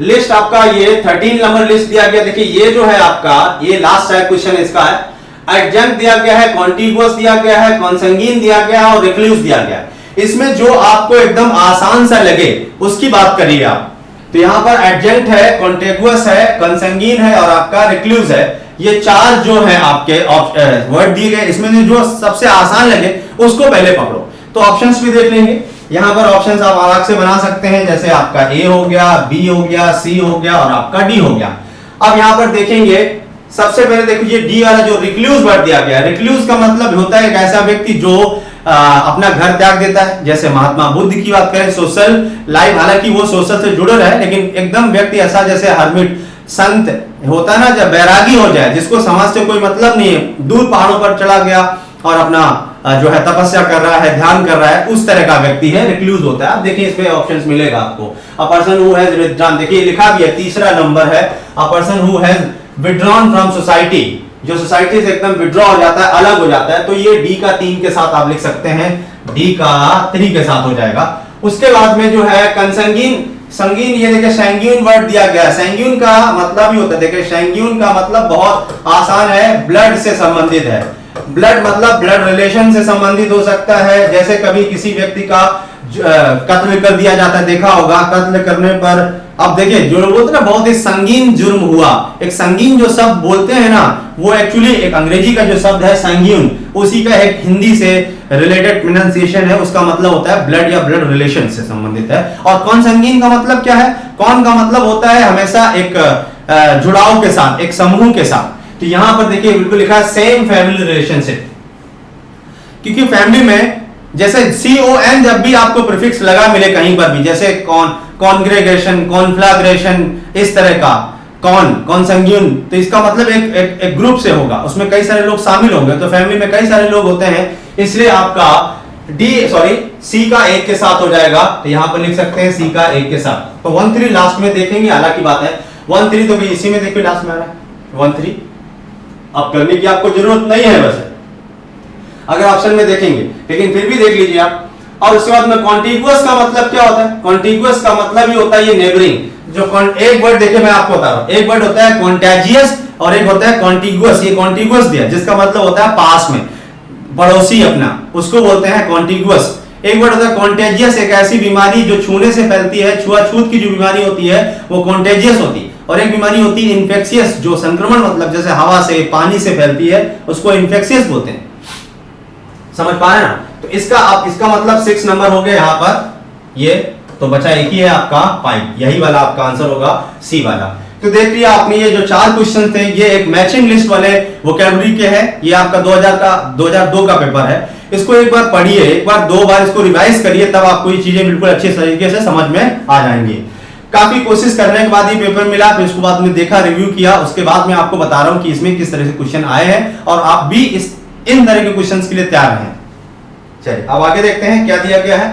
List आपका ये 13 number list दिया गया। देखिए ये जो है आपका, ये लास्ट है क्वेश्चन इसका है। एडजंक्ट दिया गया है, कॉन्टिगुअस दिया गया है, कॉन्संगीन दिया गया है और रिक्लूस दिया गया है। इसमें जो आपको एकदम आसान सा लगे उसकी बात करिए आप। तो यहां पर एडजंक्ट है, कॉन्टिगुअस है, कॉन्संगीन है और आपका रिक्लूस है। ये चार जो है आपके वर्ड दिए गए, इसमें जो सबसे आसान लगे उसको पहले पकड़ो। तो ऑप्शंस भी देख लेंगे। यहां पर ऑप्शंस आप अलग से बना सकते हैं, जैसे आपका ए हो गया, बी हो गया, सी हो गया और आपका डी हो गया। अब यहां पर देखेंगे, सबसे पहले देखिए डी वाला जो रिक्लूस वर्ड दिया गया। रिक्लूस का मतलब होता है एक ऐसा व्यक्ति जो अपना घर त्याग देता है। जैसे महात्मा बुद्ध की बात करें, सोशल लाइफ, हालांकि वो सोशल से जुड़े रहे, लेकिन एकदम व्यक्ति ऐसा जैसे हर्मिट संत होता है ना, जब बैरागी हो जाए, जिसको समाज से कोई मतलब नहीं है, दूर पहाड़ों पर चला गया और अपना जो है तपस्या कर रहा है, ध्यान कर रहा है, उस तरह का व्यक्ति है, रिक्लूस होता है। आप देखिए इसमें ऑप्शंस मिलेगा आपको। A person who has withdrawn, देखिए लिखा भी है, तीसरा नंबर है, a person who has withdrawn from society, जो सोसाइटी से एकदम विथड्रॉ हो जाता है, अलग हो जाता है। तो ये डी का 3 के साथ आप लिख सकते हैं, डी का 3 के साथ हो जाएगा। उसके बाद में जो है कंसंगीन, संगीन, ये देखिए सैंग्यून वर्ड दिया गया है। सैंग्यून का मतलब ही होता है, देखिए सैंग्यून का मतलब बहुत आसान है, ब्लड से संबंधित है। ब्लड मतलब ब्लड रिलेशन से संबंधित हो सकता है। जैसे कभी किसी व्यक्ति का कत्ल कर दिया जाता है, देखा होगा, कत्ल करने पर अब देखिए जो बोलते हैं ना बहुत ही संगीन जुर्म हुआ, एक संगीन जो शब्द बोलते हैं ना, वो एक्चुअली एक अंग्रेजी का जो शब्द है संगीन, उसी का एक हिंदी से रिलेटेड प्रोनाउंसिएशन है। उसका मतलब होता है ब्लड या ब्लड रिलेशन से संबंधित है। और कौन संगीन का मतलब क्या है? कौन का मतलब होता है हमेशा एक जुड़ाव के साथ, एक समूह के साथ। तो यहां पर देखिए बिल्कुल लिखा है सेम फैमिली रिलेशनशिप, क्योंकि फैमिली में जैसे CON जब भी आपको प्रीफिक्स लगा मिले कहीं पर भी, जैसे कॉन्ग्रेगेशन, कॉन्फ्लैग्रेशन, इस तरह का कॉन्संग्यून, तो इसका मतलब एक ग्रुप से होगा, उसमें कई सारे लोग शामिल होंगे। तो फैमिली में कई सारे लोग होते हैं, इसलिए आपका सी का 1 के साथ हो जाएगा। तो यहां पर लिख सकते हैं सी का 1 के साथ। तो 1-3 लास्ट में देखेंगे, हालांकि बात है 1-3 तो भी इसी में देखिए लास्ट में आ रहा है 1-3, अब करने की आपको जरूरत नहीं है वैसे अगर ऑप्शन में देखेंगे, लेकिन फिर भी देख लीजिए आप। और उसके बाद में कॉन्टिगुअस का मतलब क्या होता है? कॉन्टिगुअस का मतलब ही होता है ये नेबरिंग। जो एक वर्ड देखिए मैं आपको बता रहा हूं, एक वर्ड होता है कॉन्टेजियस और एक होता है कॉन्टिगुअस। ये कॉन्टिगुअस दिया जिसका मतलब होता है पास में, पड़ोसी अपना, उसको बोलते हैं कॉन्टिगुअस। एक वर्ड होता है कॉन्टेजियस, एक ऐसी बीमारी जो छूने से फैलती है, छुआछूत की जो बीमारी होती है वो कॉन्टेजियस होती है। और एक बीमारी होती है इन्फेक्शियस, जो संक्रमण मतलब जैसे हवा से, पानी से फैलती है, उसको इन्फेक्शियस बोलते हैं। समझ पा रहे ना? तो इसका मतलब 6 नंबर हो गया यहाँ पर ये, तो बचा एक ही है आपका 5, यही वाला आपका आंसर होगा सी वाला। तो देख लिया आपने ये जो 4 क्वेश्चन थे, ये एक मैचिंग लिस्ट वाले वोकैबुलरी के हैं। ये आपका 2002 का पेपर है। इसको एक बार पढ़िए, एक बार 2 बार इसको रिवाइज करिए, तब आपको ये चीजें बिल्कुल अच्छे तरीके से समझ में आ जाएंगी। काफी कोशिश करने के बाद ये पेपर मिला, फिर इसको बाद में देखा, रिव्यू किया, उसके बाद मैं आपको बता रहा हूं कि इसमें किस तरह से क्वेश्चन आए हैं और आप भी इन तरह के क्वेश्चंस के लिए तैयार हैं। चलिए अब आगे देखते हैं क्या दिया गया है।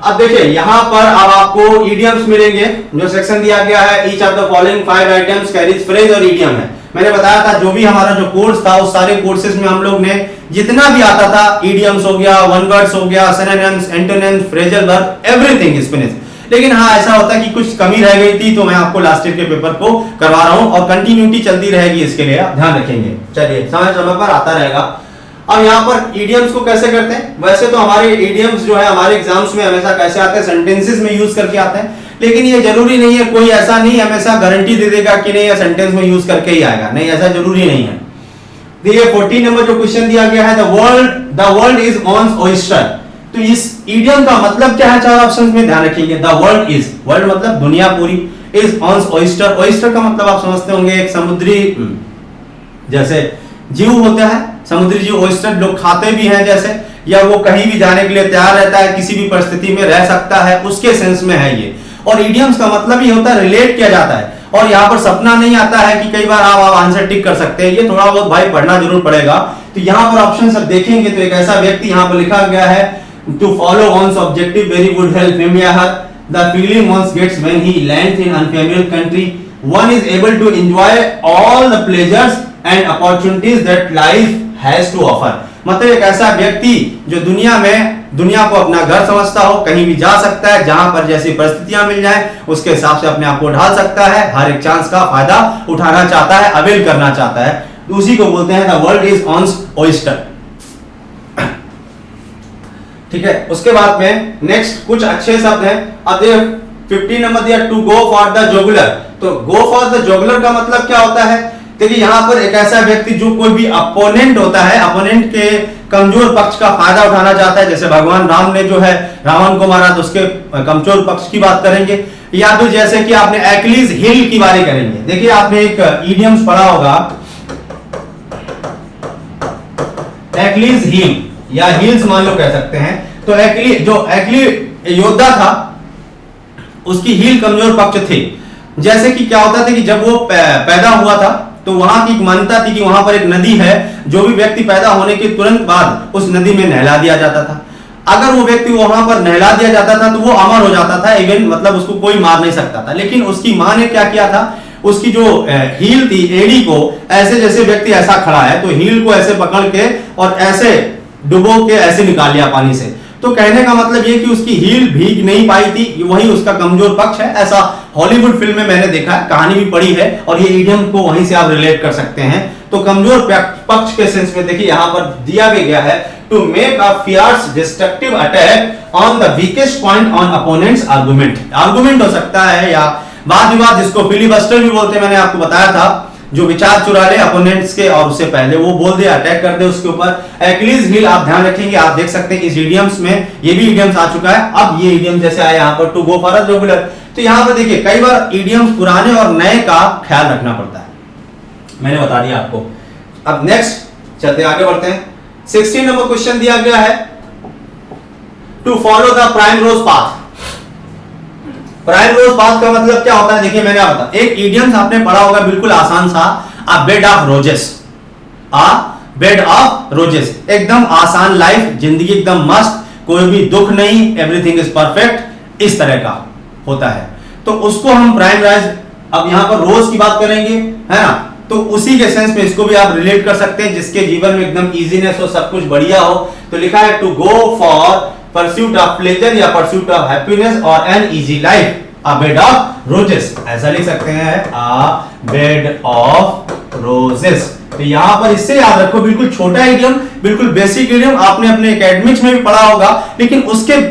अब देखिए यहां पर अब आपको इडियम्स मिलेंगे। जो सेक्शन दिया गया है, each of the following 5 items carries phrase और इडियम है। मैंने बताया था जो भी हमारा जो कोर्स था, उस सारे कोर्सेज में हम लोग ने जितना भी आता था, इडियम्स हो गया, वन वर्ड्स हो गया, synonyms, antonyms, phrasal verb, everything is finished. लेकिन हाँ ऐसा होता है कि कुछ कमी रह गई थी, तो मैं आपको लास्ट ईयर के पेपर को करवा रहा हूं और कंटिन्यूटी चलती रहेगी, इसके लिए आप ध्यान रखेंगे। चलिए समय समय पर आता रहेगा। अब यहाँ पर इडियम्स को कैसे करते हैं? वैसे तो हमारे इडियम्स जो है हमारे एग्जाम्स में हमेशा कैसे आते हैं? सेंटेंसेस में यूज करके आते हैं, लेकिन ये जरूरी नहीं है, कोई ऐसा नहीं हमेशा गारंटी दे देगा कि नहीं सेंटेंस में यूज करके ही आएगा, नहीं ऐसा जरूरी नहीं है। देखिए 14 नंबर जो क्वेश्चन दिया गया है, the world is on oyster. तो इस इडियम का मतलब क्या है? 4 ऑप्शंस में ध्यान रखिए। द वर्ल्ड इज, वर्ल्ड मतलब दुनिया पूरी, इज ऑन ऑयस्टर। ऑयस्टर का मतलब आप समझते होंगे एक समुद्री जैसे जीव होता है, समुद्री जीव ऑयस्टर लोग खाते भी हैं जैसे, या वो कहीं भी जाने के लिए तैयार रहता है, किसी भी परिस्थिति में रह सकता है, उसके सेंस में है ये। और इडियम्स का मतलब ये होता है रिलेट किया जाता है। और यहाँ पर सपना नहीं आता है कि कई बार आप आंसर टिक कर सकते हैं, ये थोड़ा बहुत भाई पढ़ना जरूर पड़ेगा। तो यहाँ पर ऑप्शन सब देखेंगे तो एक ऐसा व्यक्ति यहाँ पर लिखा गया है, to follow one's objective very would help him या her the feeling one gets when he lands in unfamiliar country, one is able to enjoy all the pleasures and opportunities that life has to offer। मतलब एक ऐसा व्यक्ति जो दुनिया को अपना घर समझता हो, कहीं भी जा सकता है, जहां पर जैसी परिस्थितियां मिल जाए उसके हिसाब से अपने आप को ढाल सकता है, हर एक चांस का फायदा उठाना चाहता है, अवेल करना चाहता है, उसी को बोलते हैं the world is on oyster. ठीक है, उसके बाद में नेक्स्ट कुछ अच्छे शब्द हैं। अब 15 नंबर दिया to go for the jugular. तो गो फॉर द जुगुलर का मतलब क्या होता है? देखिए यहाँ पर एक ऐसा व्यक्ति जो कोई भी अपोनेंट होता है, अपोनेंट के कमजोर पक्ष का फायदा उठाना चाहता है। जैसे भगवान राम ने जो है रावण को मारा तो उसके कमजोर पक्ष की बात करेंगे, या तो जैसे कि आपने एक्लीज हिल की बात करेंगे। देखिए आपने एक इडियम्स पढ़ा होगा, एक्लीज हिल या हिल्स मान लो कह सकते हैं। तो एक्ली योद्धा था, उसकी हील कमजोर पक्ष थे। जैसे कि क्या होता था कि जब वो पैदा हुआ था तो वहां की एक मान्यता थी कि वहां पर एक नदी है, जो भी व्यक्ति पैदा होने के तुरंत बाद उस नदी में नहला दिया जाता था। अगर वो व्यक्ति वहां पर नहला दिया जाता था तो वो अमर हो जाता था, इवन मतलब उसको कोई मार नहीं सकता था। लेकिन उसकी मां ने क्या किया था, उसकी जो हील थी, एड़ी को ऐसे, जैसे व्यक्ति ऐसा खड़ा है तो हील को ऐसे पकड़ के और ऐसे डुबो के ऐसे निकाल लिया पानी से। तो कहने का मतलब ये कि उसकी हील भीग नहीं पाई थी, वही उसका कमजोर पक्ष है। ऐसा हॉलीवुड फिल्म में मैंने देखा है, कहानी भी पढ़ी है, और ये इडियम को वहीं से आप रिलेट कर सकते हैं। तो कमजोर पक्ष के सेंस में देखिए यहाँ पर दिया भी गया है, to make a fierce destructive attack on the weakest point on opponents argument. Argument हो सकता है या वाद विवाद, जिसको फिलिबस्टर भी बोलते हैं, मैंने आपको बताया था, जो विचार चुरा ले अपोनेंट्स के और उससे पहले वो बोल दे, अटैक कर दे उसके ऊपर। एक्लीज हिल आप ध्यान रखेंगे, आप देख सकते हैं इस इडियम्स में ये भी इडियम्स आ चुका है। अब ये इडियम जैसे आया यहाँ पर to go for a jugular, तो यहाँ पर देखिए कई बार इडियम्स पुराने और नए का ख्याल रखना पड़ता है, मैंने बता दिया आपको। अब नेक्स्ट चलते आगे बढ़ते हैं। 16 नंबर क्वेश्चन दिया गया है, to follow the primrose path. Primrose path का मतलब क्या होता है? देखिए मैंने बता, एक इडियम्स आपने पढ़ा होगा बिल्कुल आसान सा, a bed of roses. A bed of roses, एकदम आसान लाइफ, जिंदगी एकदम मस्त, कोई भी दुख नहीं, एवरीथिंग इज परफेक्ट, इस तरह का होता है। तो उसको हम प्राइम राइज, अब यहां पर रोज की बात करेंगे, है ना, तो उसी के सेंस में इसको भी आप रिलेट कर सकते हैं, जिसके जीवन में एकदम इजीनेस हो, सब कुछ बढ़िया हो। तो लिखा है to go for pursuit of pleasure या परस्यूट ऑफ हैप्पीनेस और an easy life, a bed of roses, ऐसा लिख सकते हैं, अ बेड ऑफ रोजेस। तो यहां पर इससे याद रखो, बिल्कुल छोटा इडियम, बिल्कुल बेसिक इडियम, आपने अपने एकेडमिक्स में भी पढ़ा होगा, लेकिन उसके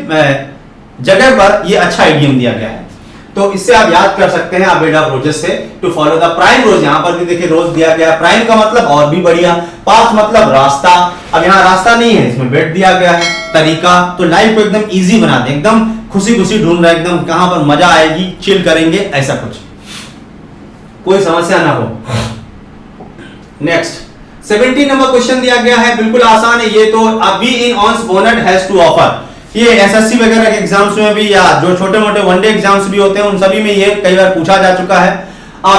जगह पर ये अच्छा इडियम दिया गया है। तो इससे आप याद कर सकते हैं, बेड ऑफ रोजेस से, टू फॉलो द प्राइम रोज। यहां पर भी देखिए रोज दिया गया, प्राइम का मतलब और भी बढ़िया, पाथ मतलब रास्ता। अब यहाँ रास्ता नहीं है, इसमें बेड दिया गया है, तरीका। तो लाइफ को एकदम इजी बना दे, एकदम खुशी खुशी ढूंढ रहा है, एकदम कहां पर मजा आएगी, चिल करेंगे, ऐसा कुछ, कोई समस्या ना हो। नेक्स्ट 17 नंबर क्वेश्चन दिया गया है, बिल्कुल आसान है ये तो, अभी इन ऑन्स बोनट हैज टू ऑफर। ये एसएससी वगैरह के एग्जाम्स में भी, या जो छोटे मोटे वनडे एग्जाम्स भी होते हैं, उन सभी में ये कई बार पूछा जा चुका है।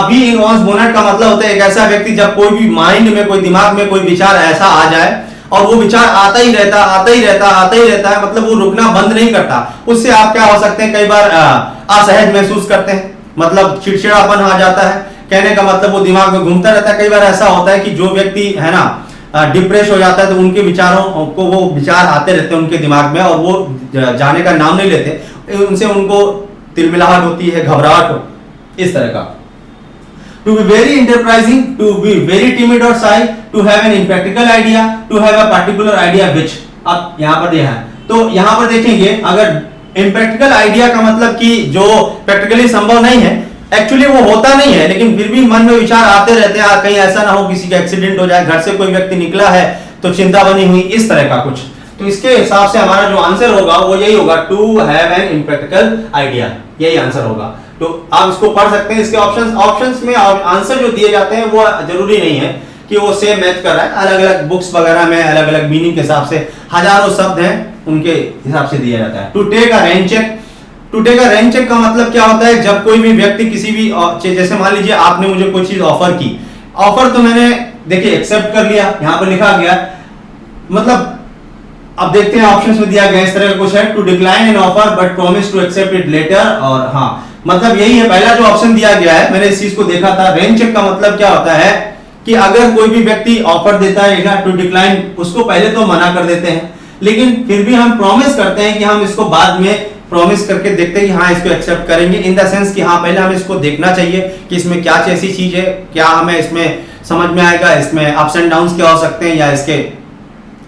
बी इन ऑन्स बोनट का मतलब होता है एक ऐसा व्यक्ति, जब कोई भी माइंड में, कोई दिमाग में कोई विचार ऐसा आ जाए और वो विचार आता ही रहता है, मतलब वो रुकना बंद नहीं करता, उससे आप क्या हो सकते हैं, कई बार असहज महसूस करते हैं, मतलब चिड़चिड़ापन आ जाता है। कहने का मतलब वो दिमाग में घूमता रहता है। कई बार ऐसा होता है कि जो व्यक्ति है ना डिप्रेस हो जाता है, तो उनके विचारों को, वो विचार आते रहते हैं उनके दिमाग में और वो जाने का नाम नहीं लेते, उनसे उनको तिलमिलाहट होती है, घबराहट हो, इस तरह का। To be very enterprising, to be very timid or shy, to have an impractical idea, to have a particular idea which, अब यहाँ पर दिया है, तो यहाँ पर देखेंगे, अगर impractical idea का मतलब कि जो प्रैक्टिकली संभव नहीं है, एक्चुअली वो होता नहीं है, लेकिन फिर भी मन में विचार आते रहते हैं, कहीं ऐसा ना हो किसी का एक्सीडेंट हो जाए, घर से कोई व्यक्ति निकला है तो चिंता बनी हुई, इस तरह का कुछ। तो इसके हिसाब से हमारा जो आंसर होगा वो यही होगा, to have an impractical idea, यही आंसर होगा। तो आप इसको पढ़ सकते हैं। इसके ऑप्शंस में आंसर जो दिए जाते हैं वो जरूरी नहीं है कि वो सेम मैच कर रहा है, अलग अलग बुक्स वगैरह में अलग अलग मीनिंग के हिसाब से हजारों शब्द हैं, उनके हिसाब से दिया जाता है। To take a rank check, to take a rank check का मतलब क्या होता है, जब कोई भी व्यक्ति किसी भी, जैसे मान लीजिए आपने मुझे कोई चीज ऑफर की, ऑफर तो मैंने देखिए एक्सेप्ट कर लिया, यहाँ पर लिखा गया, मतलब अब देखते हैं ऑप्शंस में दिया गया इस तरह का कुछ है, to decline an offer but promise to accept it later, और हाँ मतलब यही है, पहला जो ऑप्शन दिया गया है, मैंने इस चीज को देखा था। रैंक चेक का मतलब क्या होता है कि अगर कोई भी व्यक्ति ऑफर देता है टू डिक्लाइन, उसको पहले तो मना कर देते हैं, लेकिन फिर भी हम प्रॉमिस करते हैं कि हम इसको बाद में प्रॉमिस करके देखते हैं कि हाँ इसको एक्सेप्ट करेंगे, इन द सेंस कि हाँ पहले हमें इसको देखना चाहिए कि इसमें क्या ऐसी चीज है, क्या हमें इसमें समझ में आएगा, इसमें अप्स एंड डाउन्स क्या हो सकते हैं या इसके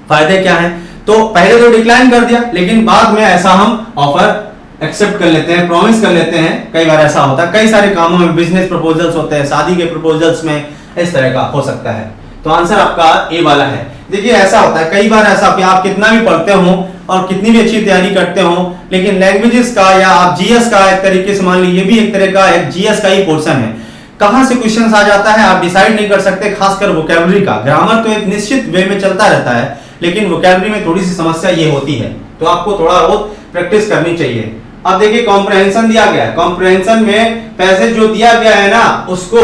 फायदे क्या हैं। तो पहले तो डिक्लाइन कर दिया, लेकिन बाद में ऐसा हम ऑफर एक्सेप्ट कर लेते हैं, प्रॉमिस कर लेते हैं। कई बार ऐसा होता है, कई सारे कामों में बिजनेस प्रपोजल्स होते हैं, शादी के प्रपोजल्स में इस तरह का हो सकता है। तो आंसर आपका ए वाला है। देखिए ऐसा होता है, कई बार ऐसा कि आप कितना भी पढ़ते हो और कितनी भी अच्छी तैयारी करते हो, लेकिन लैंग्वेजेस का या आप जीएस का एक तरीके से मान लीजिए, भी एक तरह का एक जीएस का ही पोर्शन है, कहां से क्वेश्चंस आ जाता है आप डिसाइड नहीं कर सकते। खासकर वोकैबुलरी का, ग्रामर तो एक निश्चित वे में चलता रहता है, लेकिन वोकैबुलरी में थोड़ी सी समस्या ये होती है, तो आपको थोड़ा बहुत प्रैक्टिस करनी चाहिए। अब देखिए कॉम्प्रहेंशन दिया गया है, कॉम्प्रहेंशन में पैसेज जो दिया गया है ना, उसको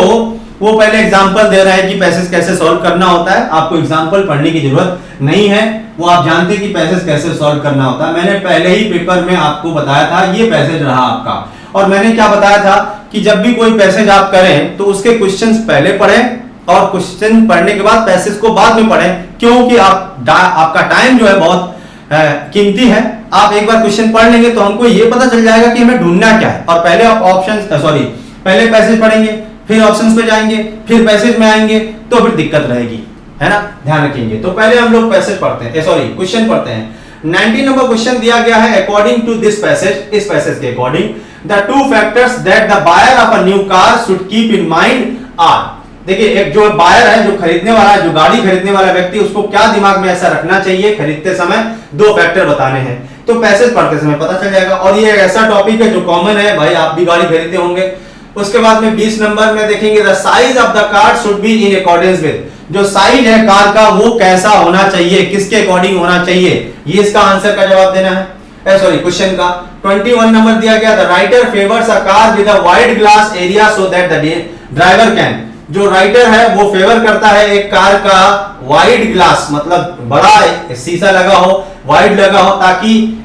वो पहले एग्जांपल दे रहा है कि पैसेज कैसे सॉल्व करना होता है। आपको एग्जांपल पढ़ने की जरूरत नहीं है, वो आप जानते हैं कि पैसेज कैसे सॉल्व करना होता है। मैंने पहले ही पेपर में आपको बताया था, ये पैसेज रहा आपका, और मैंने क्या बताया था कि जब भी कोई पैसेज आप करें तो उसके क्वेश्चंस पहले पढ़ें और क्वेश्चन पढ़ने के बाद पैसेज को बाद में पढ़ें, क्योंकि आपका टाइम जो है बहुत कीमती है। आप एक बार क्वेश्चन पढ़ लेंगे तो हमको ये पता चल जाएगा कि हमें ढूंढना क्या है, और पहले आप पहले पैसेज पढ़ेंगे, फिर ऑप्शंस पे जाएंगे, फिर पैसेज में आएंगे, तो फिर दिक्कत रहेगी, है ना, ध्यान रखेंगे। तो पहले हम लोग पैसेज पढ़ते हैं, क्वेश्चन पढ़ते हैं। 19 नंबर क्वेश्चन दिया गया है, अकॉर्डिंग टू दिस पैसेज, इस पैसेज के according the two factors that the buyer of a new car should keep in mind are. देखिए एक जो बायर है, जो खरीदने वाला है, जो गाड़ी खरीदने वाला व्यक्ति, उसको क्या दिमाग में ऐसा रखना चाहिए खरीदते समय, दो फैक्टर बताने हैं। तो पैसेज पढ़ते समय पता चल जाएगा, और ये एक ऐसा टॉपिक है जो कॉमन है, भाई आप भी गाड़ी खरीदते होंगे। उसके बाद में 20 नंबर में देखेंगे, the size of the car should be in accordance with, जो साइज है कार का वो कैसा होना चाहिए, किसके अकॉर्डिंग होना चाहिए, ये इसका आंसर का जवाब देना है। क्वेश्चन का 21 नंबर दिया गया, the writer favours a car with a wide glass area so that the driver can, जो राइटर है वो फेवर करता है एक कार का वाइड ग्लास, मतलब बड़ा शीशा लगा हो, वाइड लगा हो, ताकि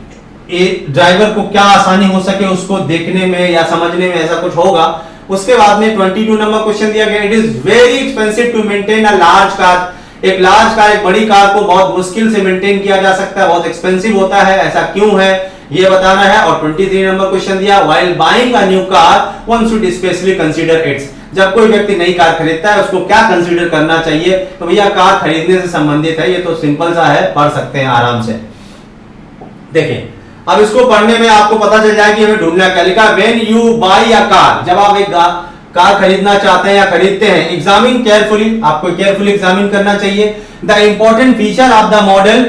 ड्राइवर को क्या आसानी हो सके उसको देखने में या समझने में, ऐसा कुछ होगा। उसके बाद में 22 नंबर क्वेश्चन दिया गया, it is very expensive to maintain a large car, एक लार्ज कार, एक बड़ी कार को बहुत मुश्किल से मेंटेन किया जा सकता है, बहुत एक्सपेंसिव होता है, ऐसा क्यों है ये बताना है। और 23 नंबर क्वेश्चन दिया, while buying a new car one should specially consider it's, जब कोई व्यक्ति नई कार खरीदता है उसको क्या कंसीडर करना चाहिए। तो भैया कार खरीदने से संबंधित है, ये तो सिंपल सा है, पढ़ सकते हैं आराम से। देखिए अब इसको पढ़ने में आपको पता चल जाए कि हमें ढूंढना क्या लिखा। When you buy a car, जब आप एक कार खरीदना चाहते हैं या खरीदते हैं, एग्जामिन केयरफुली, आपको केयरफुली एग्जामिन करना चाहिए the important feature of the model.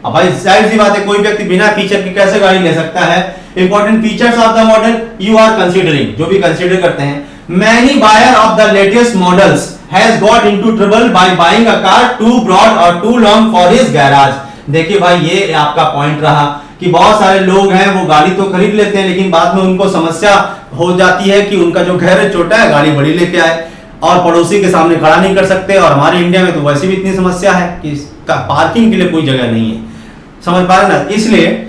अब भाई जाहिर सी बात है, कोई व्यक्ति बिना फीचर के कैसे गाड़ी ले सकता है। Important features of the model you are considering, जो भी कंसीडर करते हैं। Many buyer of the latest models has got into trouble by buying a car too broad और too long for his garage. देखिए भाई ये आपका पॉइंट रहा कि बहुत सारे लोग हैं वो गाड़ी तो खरीद लेते हैं, लेकिन बाद में उनको समस्या हो जाती है कि उनका जो गैरेज छोटा है, गाड़ी बड़ी लेके आए और पड़ोसी के सामने खड़ा नहीं कर सकते। और हमारे इंडिया में तो वैसे भी इतनी समस्या है कि पार्किंग के लिए कोई जगह नहीं है, समझ पा रहे ना, इसलिए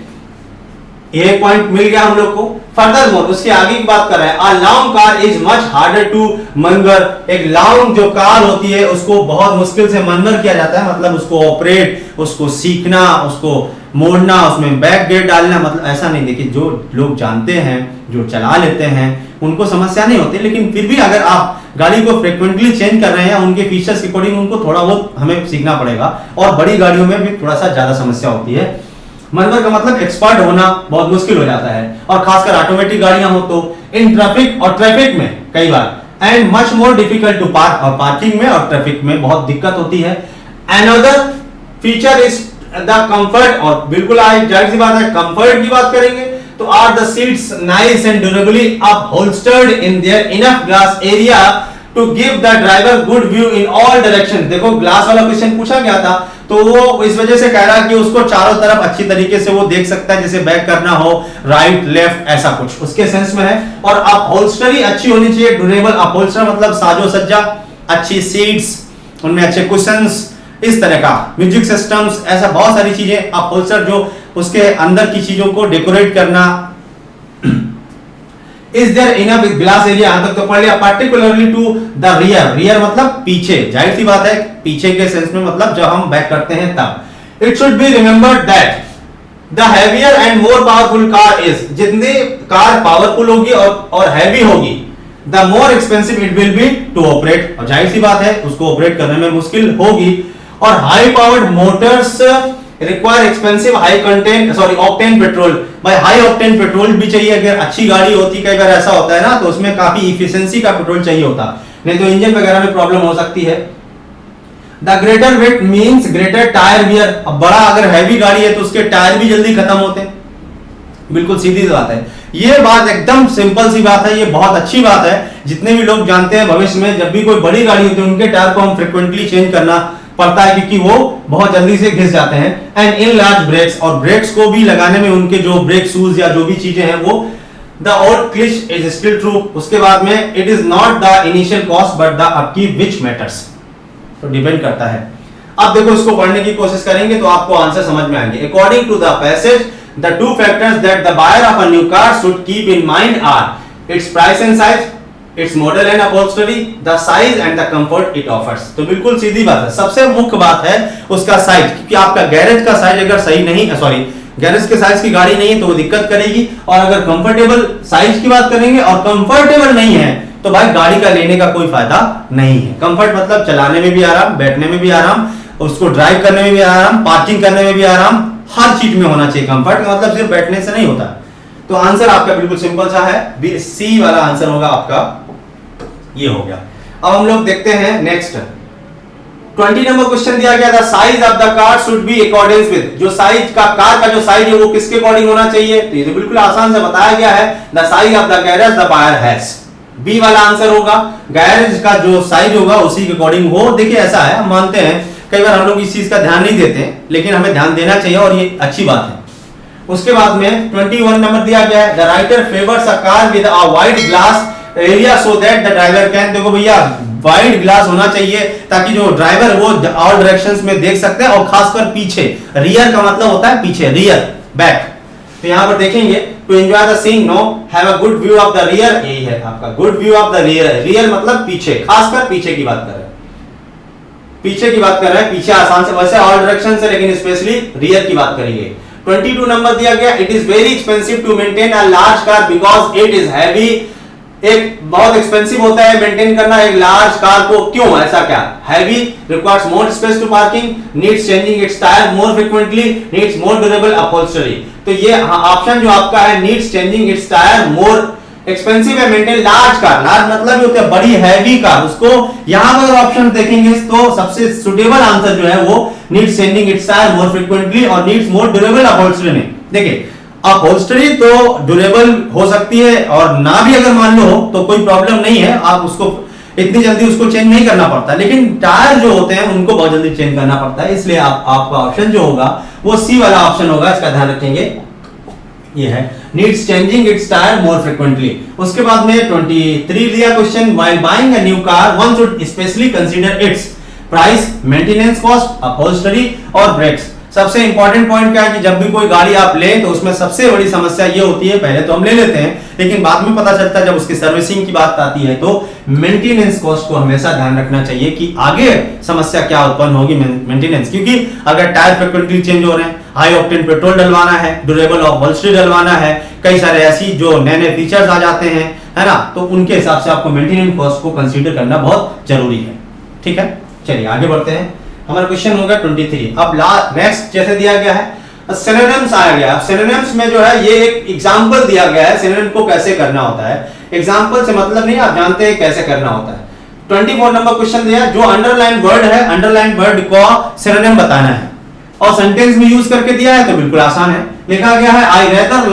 एक पॉइंट मिल गया हम लोग को। फर्दरमोर उसके आगे की बात कर रहे हैं, a long car is much harder to manoeuvre, एक लॉन्ग जो कार होती है उसको बहुत मुश्किल से मनवर किया जाता है, मतलब उसको ऑपरेट, उसको सीखना, उसको मोड़ना, उसमें बैक गियर डालना, मतलब ऐसा नहीं। देखिए जो लोग जानते हैं, जो चला लेते हैं, उनको समस्या नहीं होती, लेकिन फिर भी अगर आप गाड़ी को फ्रिक्वेंटली चेंज कर रहे हैं, उनके फीचर्स के अकॉर्डिंग उनको थोड़ा बहुत हमें सीखना पड़ेगा, और बड़ी गाड़ियों में भी थोड़ा सा ज्यादा समस्या होती है। मनवर का मतलब एक्सपर्ट होना बहुत मुश्किल हो जाता है, और खासकर ऑटोमेटिक गाड़ियां हो तो इन ट्रैफिक और ट्रैफिक में कई बार, and much more difficult to park, और पार्किंग में और ट्रैफिक में बहुत दिक्कत होती है। Another feature is the comfort, और बिल्कुल आज जाहिर सी बात है कंफर्ट की बात करेंगे तो are the seats nice and durably upholstered in there enough glass area to give the driver good view in all direction. देखो ग्लास वाला क्वेश्चन पूछा गया था, तो वो इस वजह से कह रहा है कि उसको चारों तरफ अच्छी तरीके से वो देख सकता है, जैसे बैक करना हो, राइट लेफ्ट ऐसा कुछ उसके सेंस में है। और अपहोल्स्टरी अच्छी होनी चाहिए, ड्यूरेबल अपहोल्स्टर मतलब साजो सज्जा, अच्छी सीट्स, उनमें अच्छे कुशन्स, इस तरह का म्यूजिक सिस्टम्स, ऐसा बहुत सारी चीजें। अपहोल्स्टर जो उसके अंदर की चीजों को डेकोरेट करना, is there enough glass area, यहां तक तो पढ़ लिया। Particularly to the rear, rear मतलब पीछे, जाहिर सी बात है पीछे के सेंस में मतलब जब हम बैक करते हैं तब। It should be remembered that the heavier and more powerful car is, जितनी कार पावरफुल होगी और हैवी होगी, the more expensive it will be to operate, और जाहिर सी बात है उसको ऑपरेट करने में मुश्किल होगी। और high powered Motors require expensive high content sorry octane petrol, भाई हाई ऑक्टेन पेट्रोल भी चाहिए। अगर अच्छी गाड़ी होती, कई बार ऐसा होता है ना, तो उसमें काफी इफिशिएंसी का पेट्रोल चाहिए होता, नहीं तो इंजन वगैरह में प्रॉब्लम हो सकती है। The greater weight means greater tyre wear, अब बड़ा अगर हैवी गाड़ी है तो उसके टायर भी जल्दी खत्म होते हैं, बिल्कुल सीधी बात है। ये बात एकदम सिंपल सी बात है, ये बहुत अच्छी बात है। जितने भी लोग जानते हैं भविष्य में जब भी कोई बड़ी गाड़ी होती है उनके टायर को हम फ्रिक्वेंटली चेंज करना पड़ता है, क्योंकि वो बहुत जल्दी से घिस जाते हैं। एंड इन लार्ज ब्रेक्स, और ब्रेक्स को भी लगाने में उनके जो ब्रेक शूज या जो भी चीजें हैं वो the old cliche is still true. उसके बाद में it is not the initial cost but the upkeep which matters, तो डिपेंड करता है। अब देखो इसको पढ़ने की कोशिश करेंगे तो आपको आंसर समझ में आएंगे। According to the passage the two factors that the buyer of a new car should keep in mind are its price and size, its model and upholstery, the size and the comfort it offers. तो बिल्कुल सीधी बात है, सबसे मुख्य बात है उसका size, क्योंकि आपका गैरेज का साइज अगर सही नहीं है, सॉरी गैरेज के साइज की गाड़ी नहीं है तो वो दिक्कत करेगी। और अगर कंफर्टेबल साइज की बात करेंगे और कंफर्टेबल नहीं है तो भाई गाड़ी का लेने का कोई फायदा नहीं है। कंफर्ट मतलब चलाने में भी आराम, बैठने में भी आराम, उसको ड्राइव करने में भी आराम, पार्किंग करने में भी आराम, हर चीज में होना चाहिए कंफर्ट, मतलब सिर्फ बैठने से नहीं होता। तो आंसर आपका बिल्कुल सिंपल सा है, सी वाला आंसर होगा आपका, ये हो गया। अब हम लोग देखते हैं नेक्स्ट 20 नंबर क्वेश्चन दिया गया था, size of the car should be according with, जो साइज का कार का जो साइज है वो किसके अकॉर्डिंग होना चाहिए, तो ये तो बिल्कुल आसान से बताया गया है, the size of the garage the buyer has, B वाला आंसर होगा। गैरेज का जो साइज होगा उसी के अकॉर्डिंग हो। देखिए ऐसा है, हम मानते हैं कई बार हम लोग इस चीज का ध्यान नहीं देते, लेकिन हमें ध्यान देना चाहिए और ये अच्छी बात है। उसके बाद में 21 नंबर दिया गया है, the writer favours a car with a wide glass area so that the driver can, देखो भैया वाइड ग्लास होना चाहिए ताकि जो ड्राइवर वो ऑल डायरेक्शंस में देख सकते हैं, और खासकर पीछे, रियर का मतलब होता है पीछे, रियर बैक। तो यहां पर देखेंगे to enjoy the scene no have a good view of the rear, यही है आपका good view of the rear. Rear मतलब पीछे, खासकर पीछे की बात कर रहे हैं, पीछे की बात कर रहे हैं, पीछे आसान से, वैसे ऑल डायरेक्शन से, लेकिन स्पेशली रियर की बात करेंगे। 22 नंबर दिया गया, it is very expensive to maintain a large car because it is heavy, एक बहुत एक्सपेंसिव होता है मेंटेन करना एक लार्ज कार को, क्यों, ऐसा क्या, heavy, requires more space to parking, needs changing its tyre more frequently, needs more durable upholstery. तो ये ऑप्शन जो आपका है needs changing its tyre more expensive है मेंटेन लार्ज कार, लार्ज मतलब ये होता है बड़ी हैवी कार, उसको यहां पर ऑप्शन देखेंगे तो सबसे सुटेबल आंसर जो है वो needs changing its tyre more frequently और नीड्स मोर ड्यूरेबल अपहोल्स्टरी नहीं। देखिए अपहोल्स्टरी तो ड्यूरेबल हो सकती है और ना भी अगर मान लो तो कोई प्रॉब्लम नहीं है, आप उसको इतनी जल्दी उसको चेंज नहीं करना पड़ता, लेकिन टायर जो होते हैं उनको बहुत जल्दी चेंज करना पड़ता है, इसलिए आपका ऑप्शन जो होगा वो सी वाला ऑप्शन होगा, इसका ध्यान रखेंगे, ये है needs changing its tyre more frequently. उसके बाद में 23 दिया question, while buying a new car one should specially consider its price, maintenance cost, upholstery और ब्रेक्स। सबसे इंपॉर्टेंट पॉइंट क्या है कि जब भी कोई गाड़ी आप लें तो उसमें सबसे बड़ी समस्या ये होती है, पहले तो हम ले लेते हैं लेकिन बाद में पता चलता है जब उसकी सर्विसिंग की बात आती है तो मेंटेनेंस कॉस्ट को हमेशा ध्यान रखना चाहिए कि आगे समस्या क्या उत्पन्न होगी मेंटेनेंस, क्योंकि अगर टायर फ्रीक्वेंटली चेंज हो रहे हैं, हाई ऑक्टेन पेट्रोल डलवाना है, ड्यूरेबल अपहोल्स्टरी डलवाना है, कई सारे ऐसी जो नए नए फीचर्स आ जाते हैं, है ना, तो उनके हिसाब से आपको मेंटेनेंस कॉस्ट को कंसीडर करना बहुत जरूरी है। ठीक है, चलिए आगे बढ़ते हैं। हमारा क्वेश्चन होगा 23। अब नेक्स्ट जैसे दिया गया है सिनोनिम्स आया गया। अब सिनोनिम्स में जो है ये एक एग्जांपल दिया गया है, सिनोनिम को कैसे करना होता है, एग्जांपल से मतलब नहीं, आप जानते हैं कैसे करना होता है। 24 नंबर क्वेश्चन दिया, जो अंडरलाइन वर्ड है, अंडरलाइन वर्ड को सिनोनिम बताना है और सेंटेंस में यूज करके दिया है तो बिल्कुल आसान है। लिखा गया है आई rather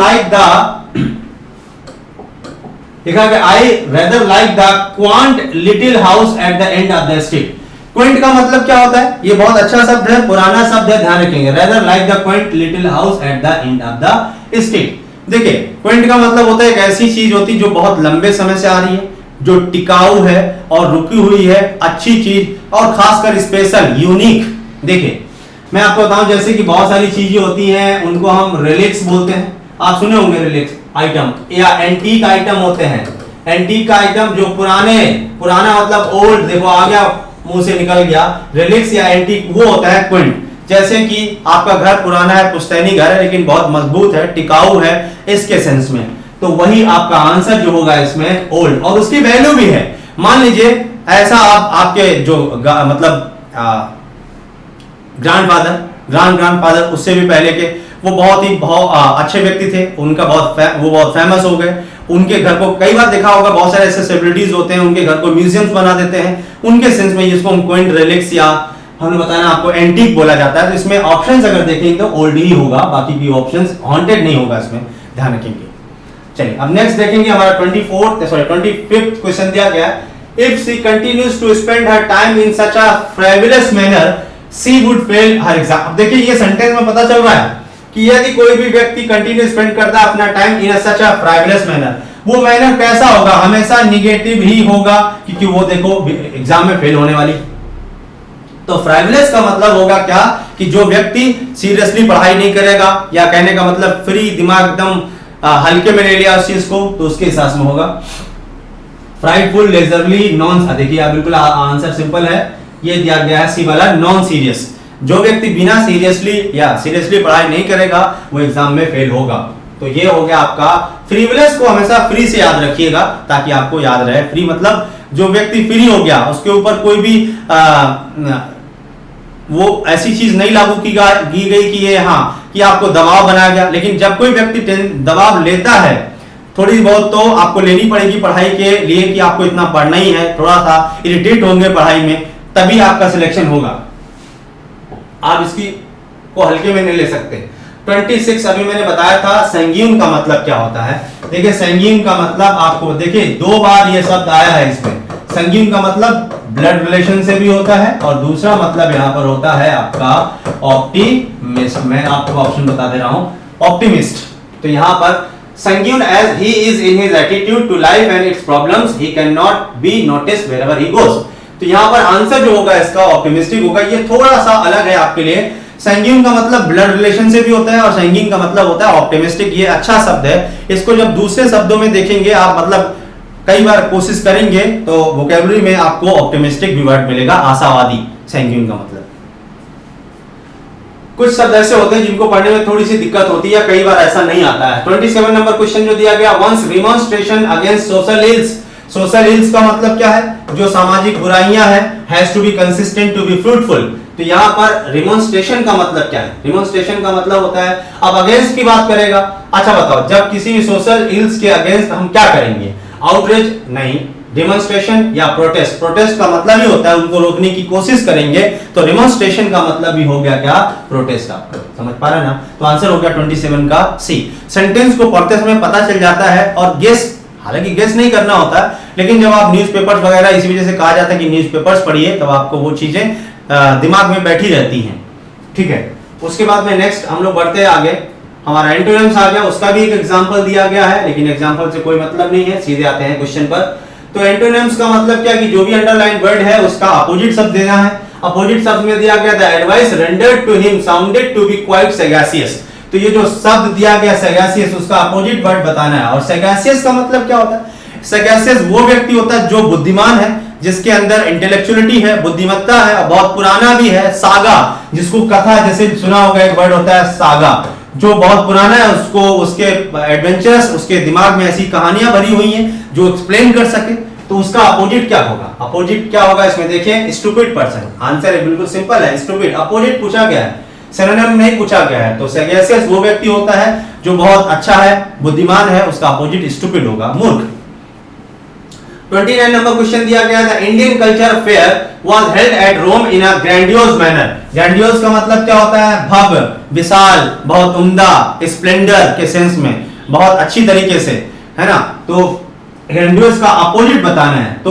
like the quant little house at the end of the street. Quint का मतलब क्या होता है, ये बहुत अच्छा शब्द है, पुराना शब्द है, ध्यान रखेंगे। Rather like the Quint little house at the end of the street. देखिए क्विंट का मतलब होता है एक ऐसी चीज होती है जो बहुत लंबे समय से आ रही है, जो टिकाऊ है और रुकी हुई है, अच्छी चीज और खासकर स्पेशल, यूनिक। देखिए मैं आपको बताऊं, जैसे कि बहुत सारी चीजें होती हैं उनको हम रिलिक्स बोलते हैं, आप सुने होंगे रिलिक्स, आइटम या एंटीक आइटम होते हैं। एंटीक आइटम जो पुराना मतलब ओल्ड, देखो आ गया मुंह से निकल गया, रिलिक्स या एंटीक वो होता है क्विंट। जैसे कि आपका घर पुराना है, पुश्तैनी घर है, लेकिन बहुत मजबूत है, टिकाऊ है इसके सेंस में, तो वही आपका आंसर जो होगा इसमें ओल्ड, और उसकी वैल्यू भी है। मान लीजिए ऐसा आपके जो मतलब ग्रांडफादर उससे भी पहले के वो बहुत ही अच्छे व्यक्ति थे, उनका वो बहुत फेमस हो गए। उनके घर को कई बार देखा होगा, बहुत सारे ऐसे सेलिब्रिटीज होते हैं, उनके घर को म्यूजियम्स बना देते हैं, उनके सेंस में जिसको हम क्विंट, रिलिक्स या हमने बताया ना आपको एंटीक बोला जाता है। तो इसमें ऑप्शंस अगर देखेंगे तो ओल्ड ही होगा, बाकी भी ऑप्शंस हॉन्टेड नहीं होगा, इसमें ध्यान रखेंगे। चलिए अब नेक्स्ट देखेंगे, हमारा 25th क्वेश्चन दिया गया है। If she continues to spend her time in such a frivolous manner, she would fail her exam। अब देखिए ये सेंटेंस में पता चल रहा है कि यदि कोई भी व्यक्ति कंटिन्यू स्पेंड करता है अपना time in such a frivolous manner, वो मैनर कैसा होगा, हमेशा निगेटिव ही होगा, क्योंकि वो देखो एग्जाम में फेल होने वाली। तो फ्राइवलेस का मतलब होगा क्या कि जो व्यक्ति सीरियसली पढ़ाई नहीं करेगा, या कहने का मतलब फ्री दिमाग एकदम हल्के में ले लिया उस चीज को, तो उसके हिसाब में होगा फ्राइटफुल, लेजरली, नॉन। देखिए बिल्कुल आंसर सिंपल है, ये दिया गया है सी वाला, नॉन सीरियस। जो व्यक्ति बिना सीरियसली पढ़ाई नहीं करेगा वो एग्जाम में फेल होगा। तो ये हो गया आपका फ्रीवलेस को हमेशा फ्री से याद रखिएगा ताकि आपको याद रहे। फ्री मतलब जो व्यक्ति फ्री हो गया, उसके ऊपर कोई भी वो ऐसी चीज नहीं लागू की गई कि ये कि आपको दबाव बनाया गया। लेकिन जब कोई व्यक्ति दबाव लेता है, थोड़ी बहुत तो आपको लेनी पड़ेगी पढ़ाई के लिए कि आपको इतना पढ़ना ही है, थोड़ा सा इरिटेट होंगे पढ़ाई में, तभी आपका सिलेक्शन होगा। आप इसकी को हल्के में नहीं ले सकते। 26 अभी मैंने बताया था संगीन का मतलब क्या होता है। देखिए संगीन का मतलब आपको देखिए 2 बार ये शब्द आया है इसमें। संगीन का मतलब ब्लड रिलेशन से भी होता है, और दूसरा मतलब यहाँ पर होता है आपका ऑप्टिमिस्ट। मैं आपको ऑप्शन बता दे रहा हूं, ऑप्टिमिस्ट। तो यहाँ पर sanguine as he is in his attitude to life and its problems, he can not be noticed wherever he goes. तो यहाँ पर आंसर जो होगा इसका ऑप्टिमिस्टिक होगा। ये थोड़ा सा अलग है आपके लिए। संगीन का मतलब ब्लड रिलेशन से भी होता है, और संगीन का मतलब होता है ऑप्टिमिस्टिक। ये अच्छा शब्द है, इसको जब दूसरे शब्दों में देखेंगे आप, मतलब कई बार कोशिश करेंगे तो वोकैबुलरी में आपको ऑप्टिमिस्टिक भी वर्ड मिलेगा, आशावादी, संगीन का मतलब। कुछ शब्द ऐसे होते हैं जिनको पढ़ने में थोड़ी सी दिक्कत होती है, कई बार ऐसा नहीं आता है। 27 नंबर क्वेश्चन जो दिया गया, one's demonstration against social ills. Social ills का मतलब क्या है, जो सामाजिक बुराइयां हैं, has to be consistent to be fruitful. तो यहाँ पर रिमॉन्स्ट्रेशन का मतलब क्या है, रिमॉन्स्ट्रेशन का मतलब होता है अब अगेंस्ट की बात करेगा। अच्छा बताओ, जब किसी भी सोशल इल्स के अगेंस्ट हम क्या करेंगे, आउटरीच नहीं, डेमोन्स्ट्रेशन या प्रोटेस्ट। प्रोटेस्ट का मतलब ही होता है उनको रोकने की कोशिश करेंगे, तो डेमोन्स्ट्रेशन का मतलब भी हो गया क्या, प्रोटेस्ट। आप समझ पा रहे ना। तो आंसर हो गया 27 का सी। सेंटेंस को पढ़ते समय पता चल जाता है, और गेस, हालांकि गेस नहीं करना होता, लेकिन जब आप न्यूज़पेपर्स वगैरह, इसी वजह से कहा जाता है कि न्यूज़पेपर्स पढ़िए, तब आपको वो चीजें दिमाग में बैठी रहती हैं। ठीक है, उसके बाद में नेक्स्ट हम लोग बढ़ते हैं आगे। हमारा एंटोनिम्स आ गया, उसका भी एक एग्जांपल दिया गया है, लेकिन एग्जांपल से कोई मतलब नहीं है, सीधे आते हैं क्वेश्चन पर। तो एंटोनिम्स का मतलब क्या कि जो भी अंडरलाइन वर्ड है उसका अपोजिट शब्द देना है। अपोजिट शब्द में दिया गया the advice rendered to him sounded to be quite sagacious. तो ये जो शब्द दिया गया सैगासियस, उसका अपोजिट वर्ड बताना है। और सैगासियस का मतलब क्या होता है, सैगासियस वो व्यक्ति होता है जो बुद्धिमान है, जिसके अंदर इंटेलेक्चुअलिटी है, बुद्धिमत्ता है, और बहुत पुराना भी है। सागा, जिसको कथा जैसे सुना होगा, एक वर्ड होता है सागा, जो बहुत पुराना है, उसको उसके एडवेंचर्स, उसके दिमाग में ऐसी कहानियां भरी हुई हैं जो एक्सप्लेन कर सके। तो उसका अपोजिट क्या होगा, अपोजिट क्या होगा इसमें देखिए, स्टूपिड पर्सन। आंसर है बिल्कुल सिंपल है, स्टूपिड। अपोजिट पूछा गया है, सिनोनिम नहीं पूछा गया है। तो सैगासियस वो व्यक्ति होता है जो बहुत अच्छा है, बुद्धिमान है, उसका अपोजिट स्टूपिड होगा, मूर्ख। 29 नंबर क्वेश्चन दिया गया था, Indian culture fair was held at Rome in a grandiose manner. Grandiose का मतलब क्या होता है, भव्य, विशाल, बहुत उम्दा, स्प्लेंडर के सेंस में, बहुत अच्छी तरीके से, है ना। तो ग्रैंडियोस का अपोजिट बताना है, तो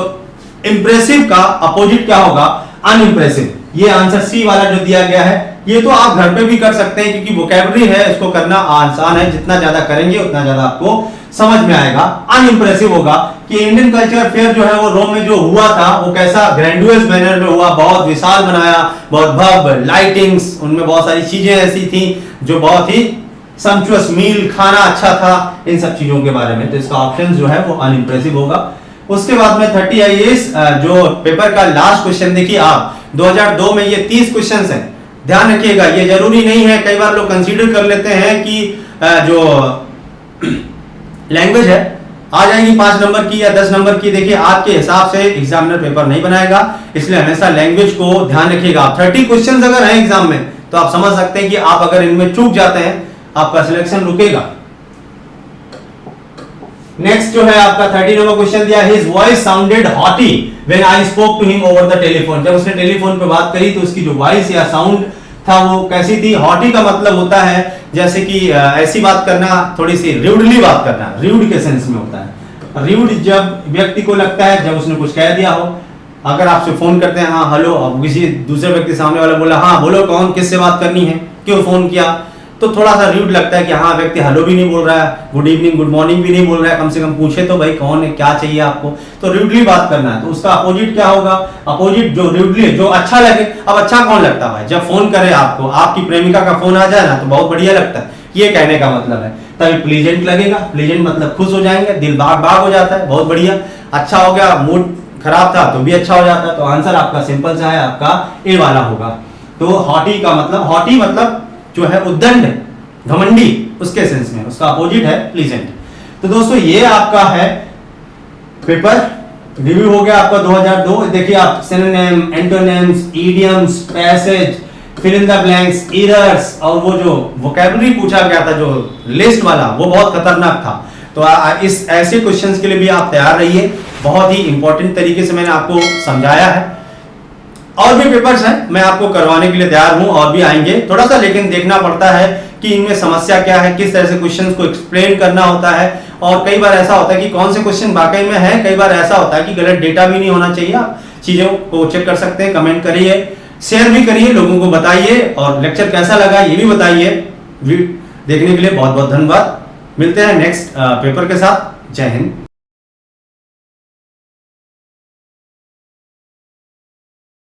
इंप्रेसिव का अपोजिट क्या होगा, अनइम्प्रेसिव। ये आंसर सी वाला जो दिया गया है, ये तो आप घर पे भी कर सकते हैं, क्योंकि वोकैबुलरी है, इसको करना आसान है। जितना ज्यादा करेंगे उतना ज्यादा आपको समझ में आएगा। अनइम्प्रेसिव होगा कि इंडियन कल्चर फेयर जो है वो रोम में जो हुआ था वो कैसा, ग्रैंडियस मैनर में हुआ, बहुत विशाल बनाया, बहुत भव्य, लाइटिंग्स, उनमें बहुत सारी चीजें ऐसी थी जो बहुत ही संचुअस मील, खाना अच्छा था, इन सब चीजों के बारे में। तो इसका ऑप्शन जो है वो अनइम्प्रेसिव होगा। उसके बाद में 30 IAS जो पेपर का लास्ट क्वेश्चन देखिए आप 2002 में ये 30 क्वेश्चन हैं। ध्यान रखिएगा, ये जरूरी नहीं है, कई बार लोग कंसीडर कर लेते हैं कि जो लैंग्वेज है आ जाएगी 5 नंबर की या 10 नंबर की। देखिए आपके हिसाब से एग्जामिनर पेपर नहीं बनाएगा, इसलिए हमेशा लैंग्वेज को ध्यान रखिएगा। 30 क्वेश्चन अगर हैं एग्जाम में तो आप समझ सकते हैं कि आप अगर इनमें चूक जाते हैं आपका सिलेक्शन रुकेगा। नेक्स्ट जो है आपका 30 नंबर क्वेश्चन दिया, his voice sounded haughty when I spoke to him over the telephone. जब उसने टेलीफोन पे बात करी तो उसकी जो वॉइस या साउंड था वो कैसी थी। हॉटी का मतलब होता है जैसे कि ऐसी बात करना, थोड़ी सी र्यूडली बात करना, र्यूड के सेंस में होता है। र्यूड जब व्यक्ति को लगता है जब उसने कुछ कह दिया हो, अगर आपसे फोन करते हैं हाँ हेलो, अब किसी दूसरे व्यक्ति सामने वाला बोला हाँ बोलो कौन, किससे बात करनी है, क्यों फोन किया, तो थोड़ा सा र्यूड लगता है कि हाँ व्यक्ति हेलो भी नहीं बोल रहा है, गुड इवनिंग गुड मॉर्निंग भी नहीं बोल रहा है, कम से कम पूछे तो भाई कौन है, क्या चाहिए आपको, तो र्यूडली बात करना है। तो उसका अपोजिट क्या होगा, अपोजिट जो र्यूडली, जो अच्छा लगे। अब अच्छा कौन लगता है भाई, जब फोन करे आपको, आपकी प्रेमिका का फोन आ जाए ना तो बहुत बढ़िया लगता है, ये कहने का मतलब है। तभी प्लीजेंट लगेगा, प्लीजेंट मतलब खुश हो जाएंगे, दिल बाग बाग हो जाता है, बहुत बढ़िया। अच्छा हो गया, मूड खराब था तो भी अच्छा हो जाता है। तो आंसर आपका सिंपल सा है, आपका ए वाला होगा। तो हॉटी का मतलब, हॉटी मतलब जो है उद्दंड, घमंडी, उसके सेंस में, उसका अपोजिट है प्लीजेंट। तो दोस्तों ये आपका है पेपर रिव्यू हो गया आपका 2002। देखिए आप synonym, antonyms, idioms, passage, fill in the blanks, errors, और वो जो वोकैबुलरी पूछा गया था जो लिस्ट वाला, वो बहुत खतरनाक था। तो इस ऐसे क्वेश्चंस के लिए भी आप तैयार रहिए, बहुत ही इंपॉर्टेंट तरीके से मैंने आपको समझाया है। और भी पेपर्स हैं, मैं आपको करवाने के लिए तैयार हूं, और भी आएंगे थोड़ा सा, लेकिन देखना पड़ता है कि इनमें समस्या क्या है, किस तरह से क्वेश्चंस को एक्सप्लेन करना होता है। और कई बार ऐसा होता है कि कौन से क्वेश्चन वाकई में है, कई बार ऐसा होता है कि गलत डेटा भी नहीं होना चाहिए। आप चीजों को चेक कर सकते हैं, कमेंट करिए, शेयर भी करिए, लोगों को बताइए, और लेक्चर कैसा लगा ये भी बताइए। देखने के लिए बहुत बहुत धन्यवाद। मिलते हैं नेक्स्ट पेपर के साथ। जय हिंद।